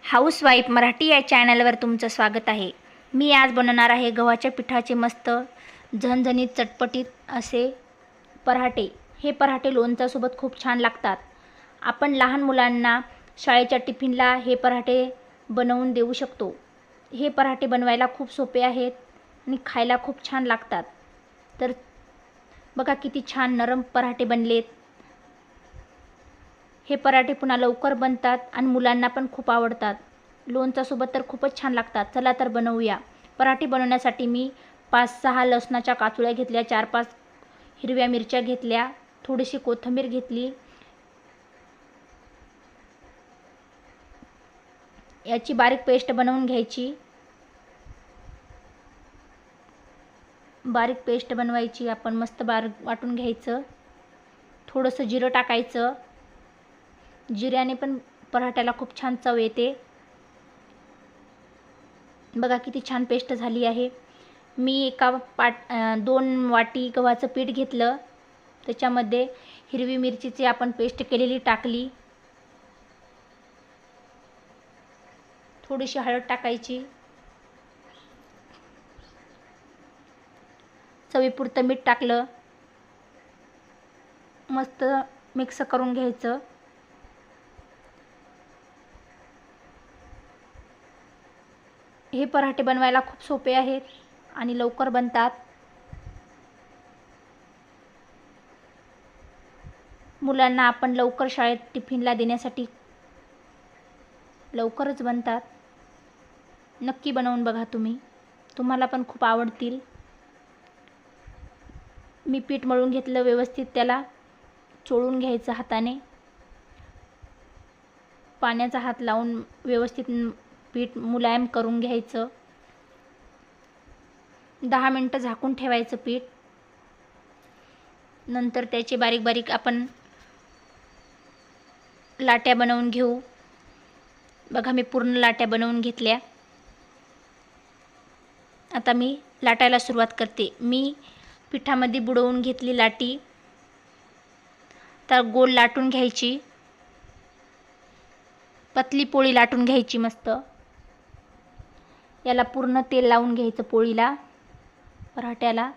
Housewife Marathi या चॅनलवर तुमचं स्वागत आहे। मी आज बनवणार आहे गव्हाच्या पिठाचे मस्त झणझणीत चटपटीत असे पराठे। हे पराठे लोणच्यासोबत खूप छान लागतात। आपण लहान मुलांना शाळेच्या टिफिनला हे पराठे बनवून देऊ शकतो। हे पराठे बनवायला खूप सोपे आहेत आणि खायला खूप छान लागतात। तर बघा किती छान नरम पराठे बनलेत। हे पराठे पुन्हा लवकर बनतात आणि मुलांना पण खूप आवडतात। लोणच्यासोबत तर खूपच छान लागतात। चला तर बनवूया। पराठे बनवण्यासाठी मी 5-6 लसणाच्या काचुळ्या घेतल्या, 4-5 हिरव्या मिरच्या घेतल्या, थोडीशी कोथिंबीर घेतली। याची बारीक पेस्ट बनवून घ्यायची। बारीक पेस्ट बनवायची आपण मस्त बारीक वाटून घ्यायचं। थोडंसं जिरं टाकायचं। जिऱ्याने पण पराठ्याला खूप छान चव येते। बघा किती छान पेस्ट झाली आहे। मी 2 वाटी गव्हाचं पीठ घेतलं, त्याच्यामध्ये हिरवी मिरचीची आपण पेस्ट केलेली टाकली, थोडीशी हळद टाकायची, चवीपुरतं मीठ टाकलं, मस्त मिक्स करून घ्यायचं। हे पराठे बनवायला खूप सोपे आहेत आणि लवकर बनतात। मुलांना आपण लवकर शाळेत टिफिनला देण्यासाठी लवकरच बनतात। नक्की बनवून बघा तुम्ही, तुम्हाला पण खूप आवडतील। मी पीठ मळून घेतलं व्यवस्थित, त्याला चोळून घ्यायचं हाताने। पाण्याचा हात लावून व्यवस्थित पीठ मुलायम करून घ्यायचं। 10 मिनिटं झाकून ठेवायचं पीठ। नंतर त्याचे बारीक बारीक आपण लाट्या बनवून घेऊ। बघा मी पूर्ण लाट्या बनवून घेतल्या। आता मी लाटायला सुरुवात करते। मी पिठामध्ये बुडवून घेतली लाटी, तर गोल लाटून घ्यायची। पतली पोळी लाटून घ्यायची मस्त। याला पूर्ण तेल लावून घ्यायचं पोळीला, पराठ्याला।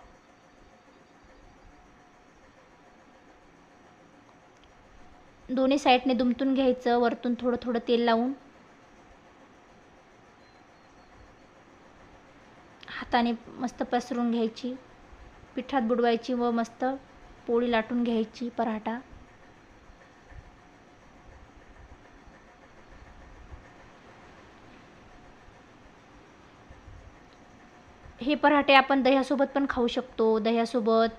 दोन्ही साईडने दुमटून घ्यायचं, वरतून थोडं थोडं तेल लावून। हाताने मस्त पसरून घ्यायची, पिठात बुडवायची व मस्त पोळी लाटून घ्यायची पराठा। हे पराठे आपण दह्यासोबत पण खाऊ शकतो। दह्यासोबत,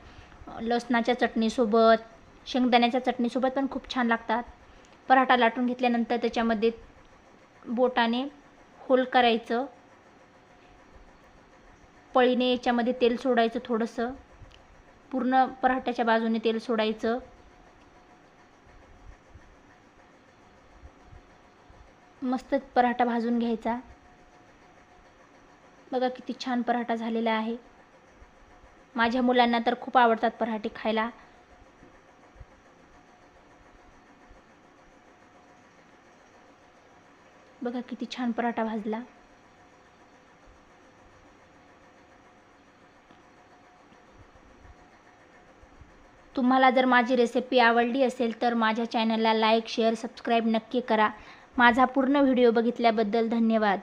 लसणाच्या चटणीसोबत, शेंगदाण्याच्या चटणीसोबत पण खूप छान लागतात। पराठा लाटून घेतल्यानंतर त्याच्यामध्ये बोटाने होल करायचं, पळीने याच्यामध्ये तेल सोडायचं थोडंसं, पूर्ण पराठ्याच्या बाजूने तेल सोडायचं। मस्त पराठा भाजून घ्यायचा। बघा किती छान पराठा झालेला आहे। माझ्या मुलांना तर खूप आवडतात पराठे खायला। बघा किती छान पराठा भाजला। तुम्हाला जर माझी रेसिपी आवडली असेल तर माझ्या चॅनलला लाईक, शेअर, सबस्क्राईब नक्की करा। माझा पूर्ण व्हिडिओ बघितल्याबद्दल धन्यवाद।